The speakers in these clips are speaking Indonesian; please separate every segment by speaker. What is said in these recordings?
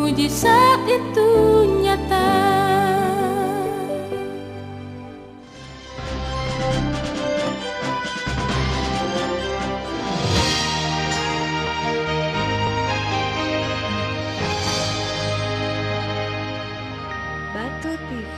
Speaker 1: mujizat itu nyata.
Speaker 2: Batu TV.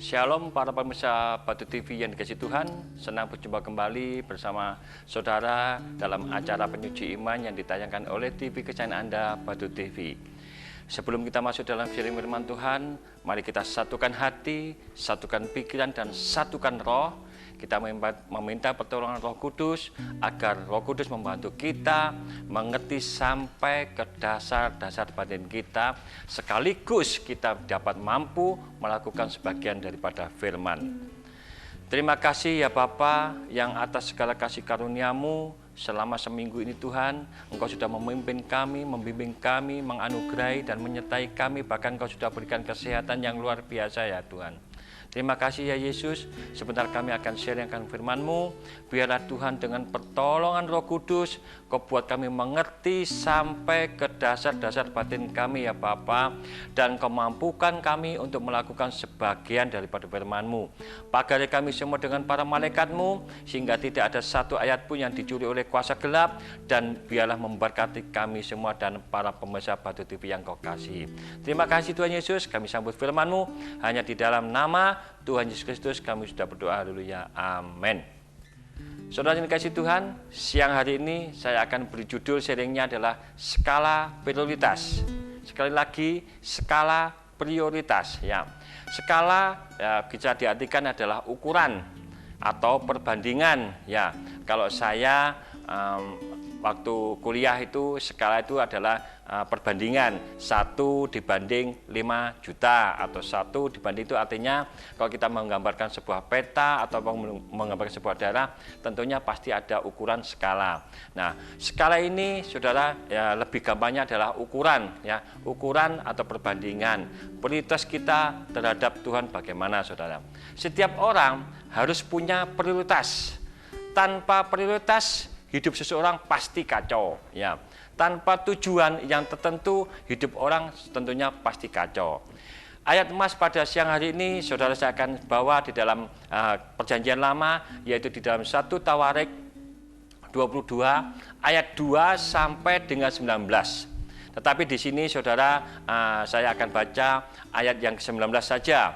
Speaker 3: Shalom para pemirsa Batu TV yang dikasihi Tuhan, senang berjumpa kembali bersama saudara dalam acara penyuci iman yang ditayangkan oleh TV kesayangan Anda, Batu TV. Sebelum kita masuk dalam sharing firman Tuhan, mari kita satukan hati, satukan pikiran, dan satukan roh. Kita meminta pertolongan Roh Kudus agar Roh Kudus membantu kita mengerti sampai ke dasar-dasar batin kita, sekaligus kita dapat mampu melakukan sebagian daripada firman. Terima kasih ya Bapa yang atas segala kasih karunia-Mu selama seminggu ini Tuhan. Engkau sudah memimpin kami, membimbing kami, menganugerahi dan menyertai kami, bahkan Engkau sudah berikan kesehatan yang luar biasa ya Tuhan. Terima kasih ya Yesus, sebentar kami akan sharingkan firman-Mu. Biarlah Tuhan dengan pertolongan Roh Kudus, Kau buat kami mengerti sampai ke dasar-dasar batin kami ya Bapa, dan Kau mampukan kami untuk melakukan sebagian daripada firman-Mu. Pagari kami semua dengan para malaikat-Mu, sehingga tidak ada satu ayat pun yang dicuri oleh kuasa gelap, dan biarlah memberkati kami semua dan para pemirsa Batu TV yang Kau kasih. Terima kasih Tuhan Yesus, kami sambut firman-Mu hanya di dalam nama Tuhan Yesus Kristus kami sudah berdoa, haleluya, amin. Saudara yang dikasihi Tuhan, siang hari ini saya akan beri judul sharingnya adalah skala prioritas. Sekali lagi, skala prioritas ya. Skala ya, bisa diartikan adalah ukuran atau perbandingan. Ya, kalau saya waktu kuliah itu skala itu adalah perbandingan 1 dibanding 5 juta atau 1 dibanding, itu artinya kalau kita menggambarkan sebuah peta atau menggambarkan sebuah daerah, tentunya pasti ada ukuran skala. Nah, skala ini saudara ya lebih gampangnya adalah ukuran ya, ukuran atau perbandingan prioritas kita terhadap Tuhan bagaimana saudara. Setiap orang harus punya prioritas. Tanpa prioritas hidup seseorang pasti kacau ya. Tanpa tujuan yang tertentu hidup orang tentunya pasti kacau. Ayat emas pada siang hari ini saudara saya akan bawa di dalam perjanjian lama, yaitu di dalam 1 Tawarik 22 ayat 2 sampai dengan 19. Tetapi di sini saudara saya akan baca ayat yang ke-19 saja.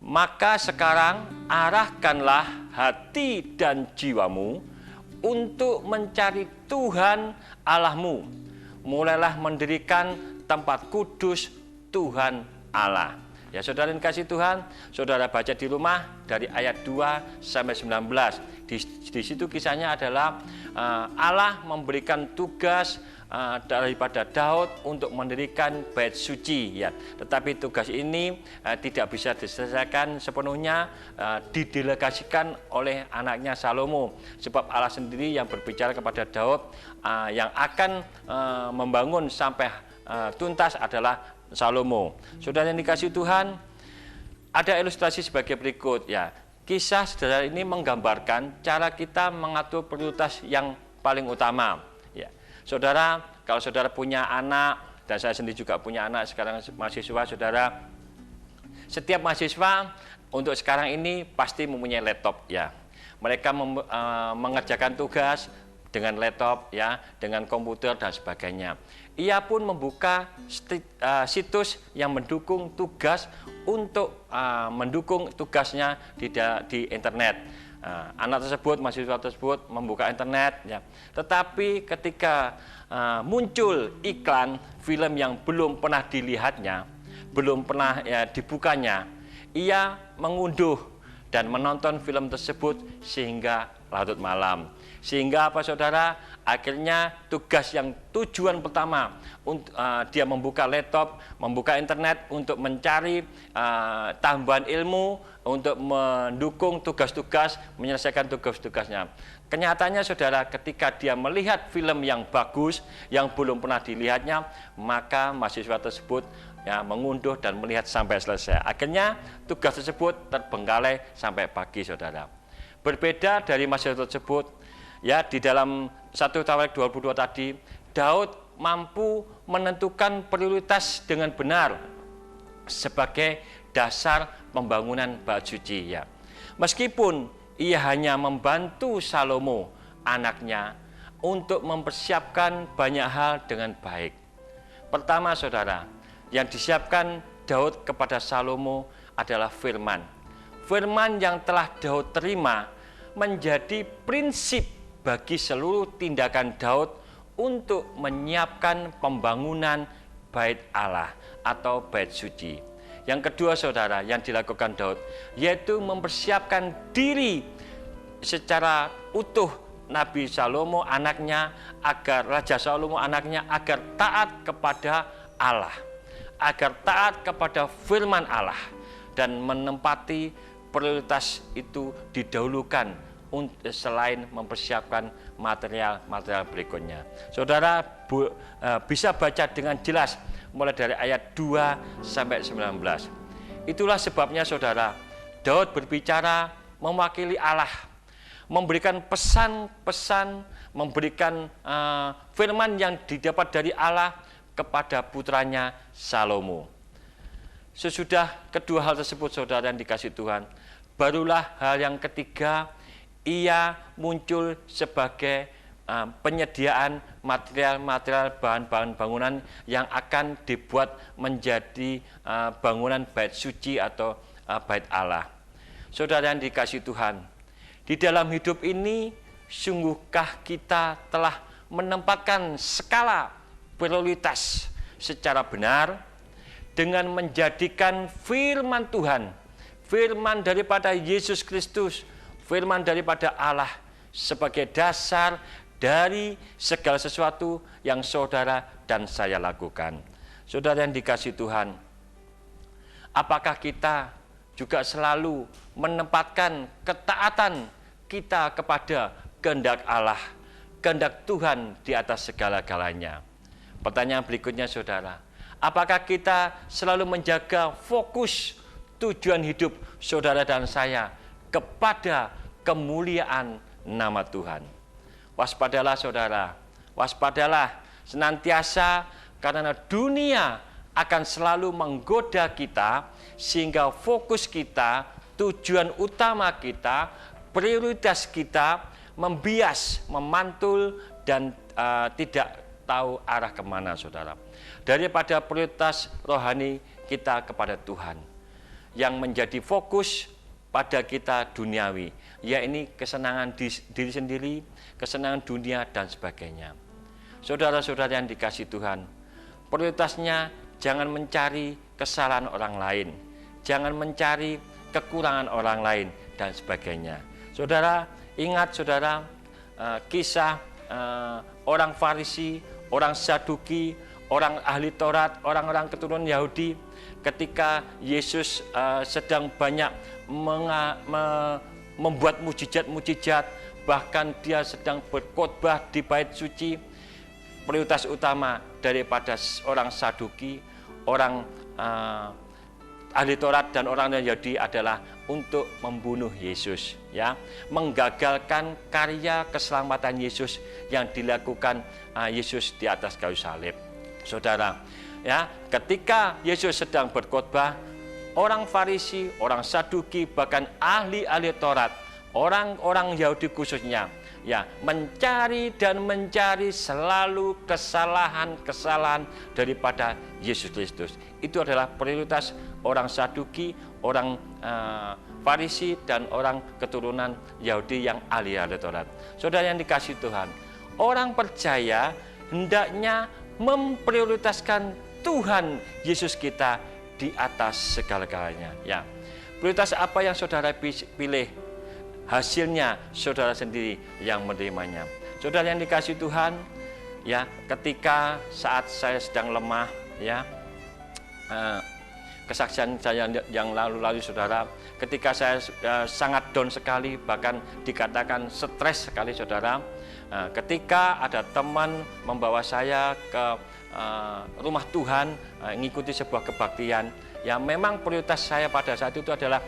Speaker 3: Maka sekarang arahkanlah hati dan jiwamu untuk mencari Tuhan Allahmu. Mulailah mendirikan tempat kudus Tuhan Allah. Ya saudara yang kasih Tuhan, saudara baca di rumah dari ayat 2 sampai 19. Di situ kisahnya adalah Allah memberikan tugas daripada Daud untuk mendirikan bait suci ya. Tetapi tugas ini tidak bisa diselesaikan sepenuhnya, didelegasikan oleh anaknya Salomo, sebab Allah sendiri yang berbicara kepada Daud, yang akan membangun sampai tuntas adalah Salomo. Saudara yang dikasihi Tuhan, ada ilustrasi sebagai berikut ya. Kisah saudara ini menggambarkan cara kita mengatur prioritas yang paling utama ya. Saudara, kalau saudara punya anak, dan saya sendiri juga punya anak sekarang mahasiswa, saudara, setiap mahasiswa untuk sekarang ini pasti mempunyai laptop ya. Mereka mengerjakan tugas dengan laptop ya, dengan komputer dan sebagainya. Ia pun membuka situs yang mendukung tugas untuk mendukung tugasnya di internet. Anak tersebut, mahasiswa tersebut membuka internet ya. Tetapi ketika muncul iklan film yang belum pernah dilihatnya, belum pernah dibukanya, ia mengunduh dan menonton film tersebut sehingga larut malam. Sehingga apa saudara? Akhirnya tugas yang tujuan pertama dia membuka laptop, membuka internet untuk mencari tambahan ilmu, untuk mendukung tugas-tugas, menyelesaikan tugas-tugasnya. Kenyataannya saudara, ketika dia melihat film yang bagus, yang belum pernah dilihatnya, maka mahasiswa tersebut ya mengunduh dan melihat sampai selesai. Akhirnya tugas tersebut terbengkalai sampai pagi saudara. Berbeda dari mahasiswa tersebut, ya di dalam 1 Tawarik 22 tadi, Daud mampu menentukan prioritas dengan benar sebagai dasar pembangunan bait suci ya. Meskipun ia hanya membantu Salomo anaknya untuk mempersiapkan banyak hal dengan baik. Pertama saudara, yang disiapkan Daud kepada Salomo adalah firman. Firman yang telah Daud terima menjadi prinsip bagi seluruh tindakan Daud untuk menyiapkan pembangunan bait Allah atau bait suci. Yang kedua saudara, yang dilakukan Daud yaitu mempersiapkan diri secara utuh Nabi Salomo anaknya, agar Raja Salomo anaknya agar taat kepada Allah, agar taat kepada firman Allah, dan menempati prioritas itu didahulukan selain mempersiapkan material-material berikutnya. Saudara bisa baca dengan jelas mulai dari ayat 2 sampai 19. Itulah sebabnya saudara, Daud berbicara mewakili Allah, memberikan pesan-pesan, memberikan firman yang didapat dari Allah kepada putranya Salomo. Sesudah kedua hal tersebut saudara yang dikasihi Tuhan, barulah hal yang ketiga, ia muncul sebagai penyediaan material-material bahan-bahan bangunan yang akan dibuat menjadi bangunan bait suci atau bait Allah. Saudara yang dikasihi Tuhan, di dalam hidup ini sungguhkah kita telah menempatkan skala prioritas secara benar dengan menjadikan firman Tuhan, firman daripada Yesus Kristus firman daripada Allah sebagai dasar dari segala sesuatu yang saudara dan saya lakukan. Saudara yang dikasihi Tuhan, apakah kita juga selalu menempatkan ketaatan kita kepada kehendak Allah, kehendak Tuhan di atas segala-galanya? Pertanyaan berikutnya saudara, apakah kita selalu menjaga fokus tujuan hidup saudara dan saya kepada kemuliaan nama Tuhan? Waspadalah saudara, waspadalah senantiasa, karena dunia akan selalu menggoda kita sehingga fokus kita, tujuan utama kita, prioritas kita membias, memantul dan tidak tahu arah kemana saudara. Daripada prioritas rohani kita kepada Tuhan, yang menjadi fokus pada kita duniawi, yaitu kesenangan diri sendiri, kesenangan dunia dan sebagainya. Saudara-saudara yang dikasihi Tuhan, prioritasnya jangan mencari kesalahan orang lain, jangan mencari kekurangan orang lain dan sebagainya. Saudara, ingat saudara, kisah orang Farisi, orang Saduki, orang ahli Taurat, orang-orang keturunan Yahudi, ketika Yesus sedang banyak membuat mujizat-mujizat, bahkan dia sedang berkhotbah di bait suci, prioritas utama daripada orang Saduki, orang ahli Taurat dan orang Yahudi adalah untuk membunuh Yesus, ya, menggagalkan karya keselamatan Yesus yang dilakukan Yesus di atas kayu salib. Saudara, ya, ketika Yesus sedang berkhotbah, orang Farisi, orang Saduki, bahkan ahli-ahli Taurat, orang-orang Yahudi khususnya, ya, mencari selalu kesalahan-kesalahan daripada Yesus Kristus. Itu adalah prioritas orang Saduki, orang Farisi dan orang keturunan Yahudi yang ahli-ahli Taurat. Saudara yang dikasihi Tuhan, orang percaya hendaknya memprioritaskan Tuhan Yesus kita di atas segala-galanya. Ya, prioritas apa yang saudara pilih, hasilnya saudara sendiri yang menerimanya. Saudara yang dikasihi Tuhan, ya, ketika saat saya sedang lemah, ya, kesaksian saya yang lalu-lalu saudara, ketika saya sangat down sekali, bahkan dikatakan stres sekali saudara, ketika ada teman membawa saya ke rumah Tuhan, mengikuti sebuah kebaktian, yang memang prioritas saya pada saat itu adalah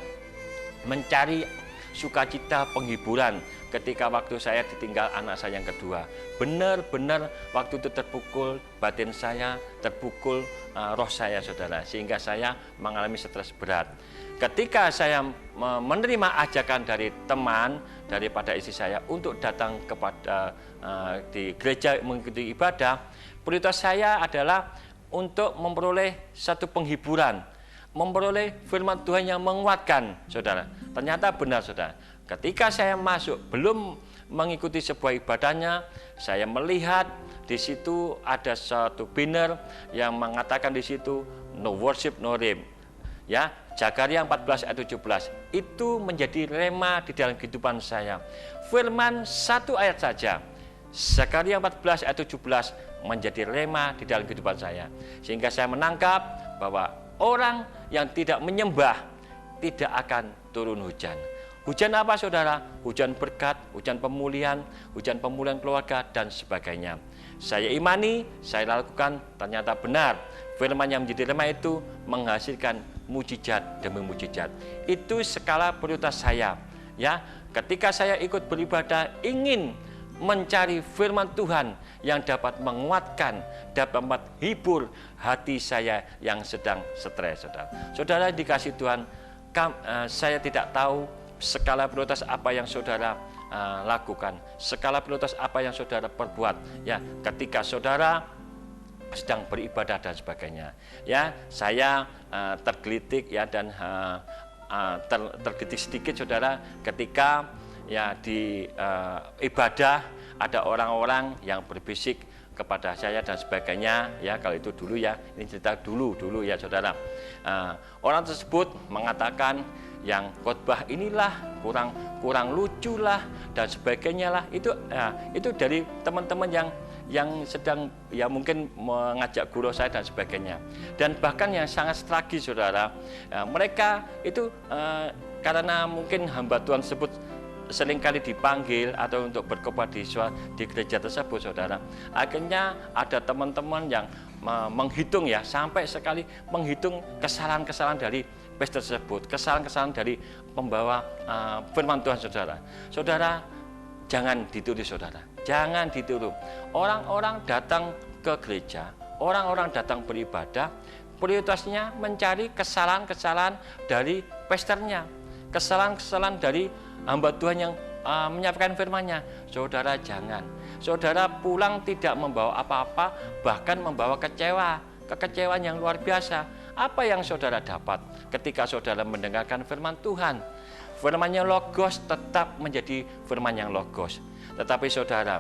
Speaker 3: mencari sukacita, penghiburan ketika waktu saya ditinggal anak saya yang kedua. Benar-benar waktu itu terpukul batin saya, terpukul roh saya saudara, sehingga saya mengalami stres berat. Ketika saya menerima ajakan dari teman, daripada istri saya untuk datang kepada di gereja mengikuti ibadah, prioritas saya adalah untuk memperoleh satu penghiburan, memperoleh firman Tuhan yang menguatkan saudara. Ternyata benar saudara, ketika saya masuk belum mengikuti sebuah ibadahnya, saya melihat di situ ada satu banner yang mengatakan di situ no worship no rem, ya, Zakaria 14 ayat 17. Itu menjadi rema di dalam kehidupan saya. Firman satu ayat saja, Zakaria 14 ayat 17 menjadi rema di dalam kehidupan saya, sehingga saya menangkap bahwa orang yang tidak menyembah tidak akan turun hujan. Hujan apa saudara? Hujan berkat, hujan pemulihan keluarga dan sebagainya. Saya imani, saya lakukan, ternyata benar. Firman yang menjadi rema itu menghasilkan mujizat demi mujizat. Itu skala prioritas saya. Ya, ketika saya ikut beribadah ingin mencari firman Tuhan yang dapat menguatkan, dapat menghibur hati saya yang sedang stres, saudara. Saudara dikasih Tuhan, saya tidak tahu skala prioritas apa yang saudara lakukan, skala prioritas apa yang saudara perbuat. Ya, ketika saudara sedang beribadah dan sebagainya. Ya, saya tergelitik ya dan tergelitik sedikit saudara ketika ya di ibadah ada orang-orang yang berbisik kepada saya dan sebagainya, ya, kalau itu dulu ya, ini cerita dulu ya saudara. Orang tersebut mengatakan, yang khotbah inilah kurang lucu lah dan sebagainya lah, itu dari teman-teman yang sedang ya mungkin mengajak guru saya dan sebagainya. Dan bahkan yang sangat tragis saudara, mereka itu karena mungkin hamba Tuhan tersebut seringkali dipanggil atau untuk berkhotbah di gereja tersebut saudara, akhirnya ada teman-teman yang menghitung ya, sampai sekali menghitung kesalahan-kesalahan dari pastor tersebut, kesalahan-kesalahan dari pembawa firman Tuhan saudara. Saudara, jangan ditiru saudara, jangan ditiru. Orang-orang datang ke gereja, orang-orang datang beribadah, prioritasnya mencari kesalahan-kesalahan dari pastornya, kesalahan-kesalahan dari hamba Tuhan yang menyampaikan firman-Nya. Saudara, jangan. Saudara pulang tidak membawa apa-apa, bahkan membawa kekecewaan yang luar biasa. Apa yang saudara dapat ketika saudara mendengarkan firman Tuhan? Firman yang logos tetap menjadi firman yang logos. Tetapi saudara,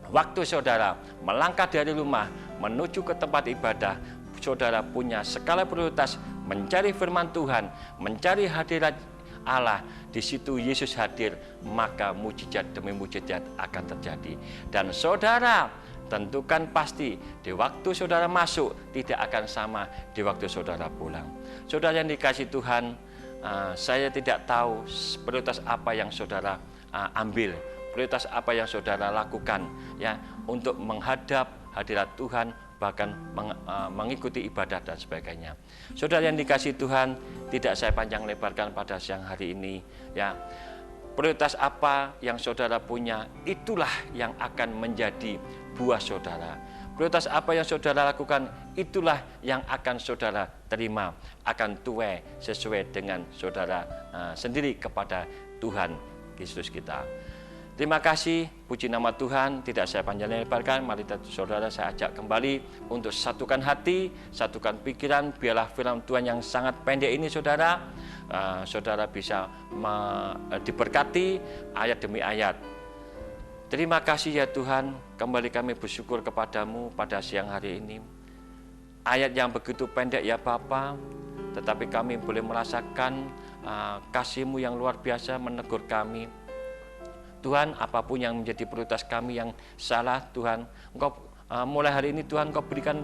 Speaker 3: waktu saudara melangkah dari rumah menuju ke tempat ibadah, saudara punya skala prioritas mencari firman Tuhan, mencari hadirat Allah. Di situ Yesus hadir, maka mujizat demi mujizat akan terjadi. Dan saudara tentukan pasti di waktu saudara masuk tidak akan sama di waktu saudara pulang. Saudara yang dikasihi Tuhan, saya tidak tahu prioritas apa yang saudara ambil, prioritas apa yang saudara lakukan ya untuk menghadap hadirat Tuhan, bahkan mengikuti ibadah dan sebagainya. Saudara yang dikasihi Tuhan, tidak saya panjang lebarkan pada siang hari ini ya. Prioritas apa yang saudara punya, itulah yang akan menjadi buah saudara. Prioritas apa yang saudara lakukan, itulah yang akan saudara terima, akan tuai sesuai dengan saudara sendiri kepada Tuhan Yesus kita. Terima kasih, puji nama Tuhan, tidak saya panjang lebarkan. Mari saudara saya ajak kembali untuk satukan hati, satukan pikiran, biarlah firman Tuhan yang sangat pendek ini saudara, saudara bisa diberkati ayat demi ayat. Terima kasih ya Tuhan, kembali kami bersyukur kepadamu pada siang hari ini. Ayat yang begitu pendek ya Bapa, tetapi kami boleh merasakan kasih-Mu yang luar biasa menegur kami. Tuhan, apapun yang menjadi prioritas kami yang salah, Tuhan, Engkau mulai hari ini Tuhan, Engkau berikan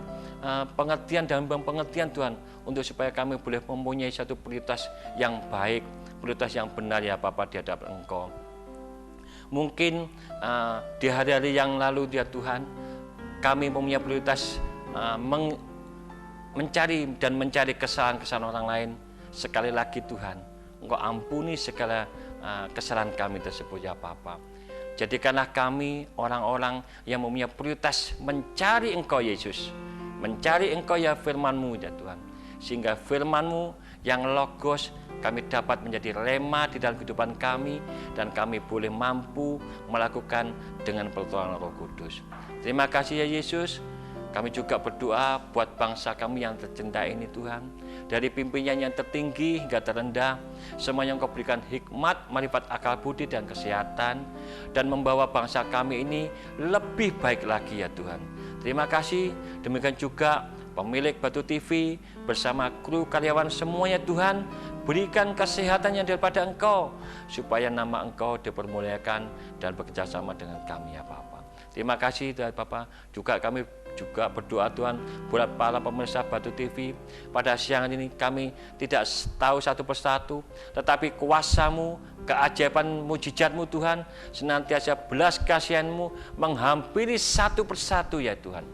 Speaker 3: pengertian dan pengertian Tuhan, untuk supaya kami boleh mempunyai satu prioritas yang baik, prioritas yang benar ya Bapa di hadapan Engkau. Mungkin di hari-hari yang lalu ya Tuhan, kami mempunyai prioritas mencari kesalahan-kesalahan orang lain. Sekali lagi Tuhan, Engkau ampuni segala kesalahan kami tersebut ya Bapa. Jadikanlah kami orang-orang yang mempunyai prioritas mencari Engkau Yesus, mencari Engkau ya firman-Mu ya Tuhan, sehingga firman-Mu yang logos kami dapat menjadi rema di dalam kehidupan kami, dan kami boleh mampu melakukan dengan pertolongan Roh Kudus. Terima kasih ya Yesus. Kami juga berdoa buat bangsa kami yang tercinta ini Tuhan, dari pimpinan yang tertinggi hingga terendah, semuanya Engkau berikan hikmat, marifat, akal budi dan kesehatan, dan membawa bangsa kami ini lebih baik lagi ya Tuhan. Terima kasih. Demikian juga pemilik Batu TV bersama kru karyawan semuanya Tuhan, berikan kesehatan yang daripada Engkau, supaya nama Engkau dipermuliakan dan bekerjasama dengan kami ya Bapa. Terima kasih Tuhan Bapa. Juga kami juga berdoa Tuhan buat para pemirsa Batu TV. Pada siang ini kami tidak tahu satu persatu, tetapi kuasa-Mu, keajaiban mujizat-Mu Tuhan, senantiasa belas kasihan-Mu menghampiri satu persatu ya Tuhan.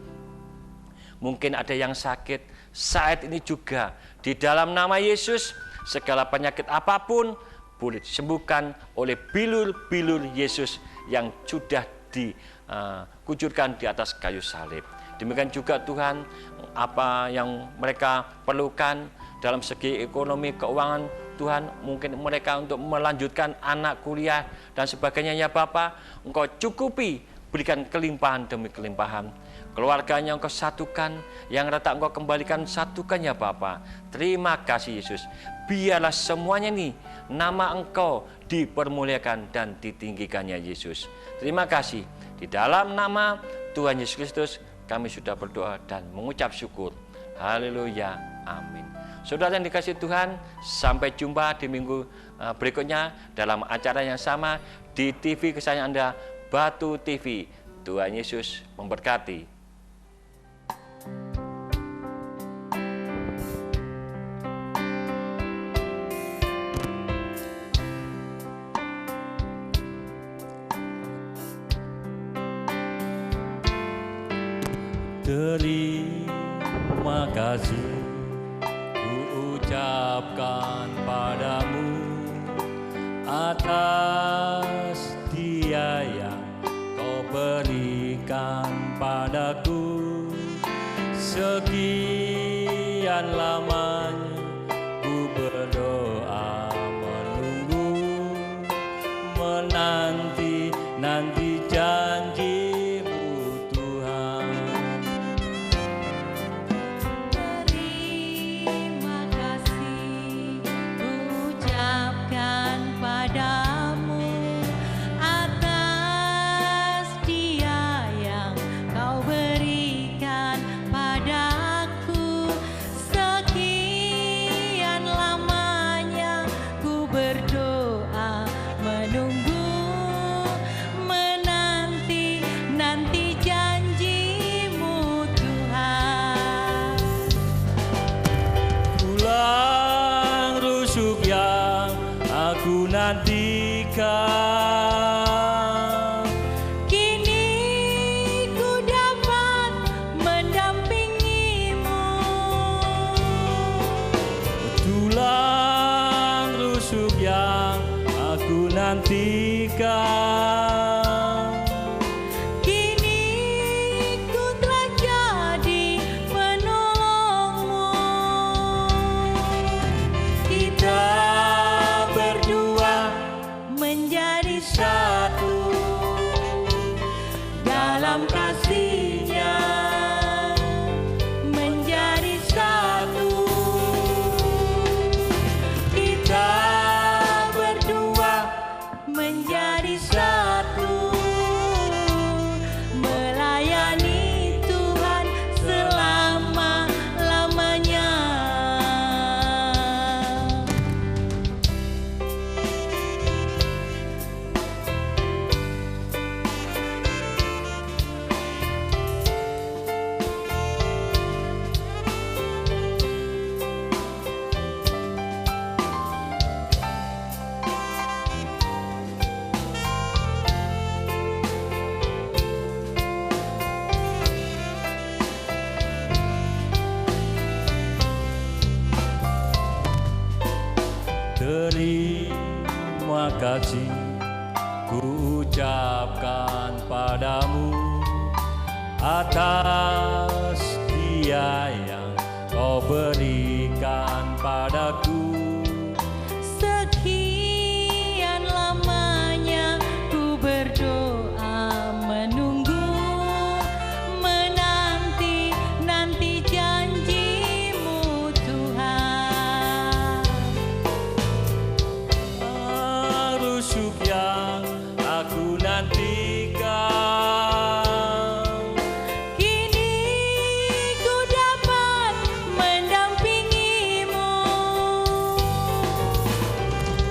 Speaker 3: Mungkin ada yang sakit saat ini juga, di dalam nama Yesus segala penyakit apapun boleh disembuhkan oleh bilur-bilur Yesus yang sudah dikucurkan di atas kayu salib. Demikian juga Tuhan, apa yang mereka perlukan dalam segi ekonomi, keuangan Tuhan, mungkin mereka untuk melanjutkan anak kuliah dan sebagainya ya Bapa, Engkau cukupi, berikan kelimpahan demi kelimpahan. Keluarganya Engkau satukan, yang retak Engkau kembalikan, satukan ya Bapa. Terima kasih Yesus. Biarlah semuanya ini nama Engkau dipermuliakan dan ditinggikan ya Yesus. Terima kasih. Di dalam nama Tuhan Yesus Kristus kami sudah berdoa dan mengucap syukur. Haleluya. Amin. Saudara yang dikasihi Tuhan, sampai jumpa di minggu berikutnya dalam acara yang sama di TV kesayangan Anda, Batu TV. Tuhan Yesus memberkati.
Speaker 4: Terima kasih ku ucapkan padamu atas dia yang kau berikan padaku. Sekian lamanya ku berdoa menunggu, menanti janjimu Tuhan.
Speaker 2: Terima kasih ucapkan padamu atas dia yang kau berikan padaku. Sekian lamanya ku berdoa menunggu, menanti janjimu Tuhan.
Speaker 4: Tulang rusuk yang aku nantikan,
Speaker 2: Kini ku dapat mendampingimu.
Speaker 4: tulang rusuk yang aku nantikan.
Speaker 2: Kini ku telah jadi penolongmu. Kita berdua menjadi satu dalam kasih-Nya, menjadi satu. Kita berdua menjadi satu, melayani Tuhan selama-lamanya.
Speaker 4: Terima kasih ku ucapkan padamu atas dia yang kau berikan padaku.
Speaker 2: Sekian lamanya ku berdoa menunggu, menanti janjimu Tuhan.
Speaker 4: Rusuk yang aku nantikan,
Speaker 2: Kini ku dapat mendampingimu.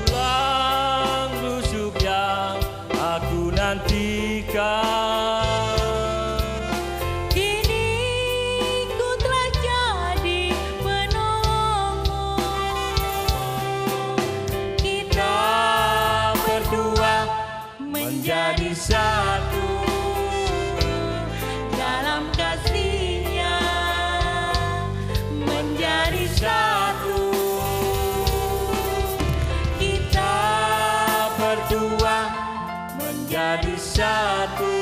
Speaker 4: tulang rusuk yang aku nantikan.
Speaker 2: Kini ku telah jadi penolongmu. Kita berdua menjadi satu dalam kasih-Nya, menjadi satu. Kita berdua menjadi satu.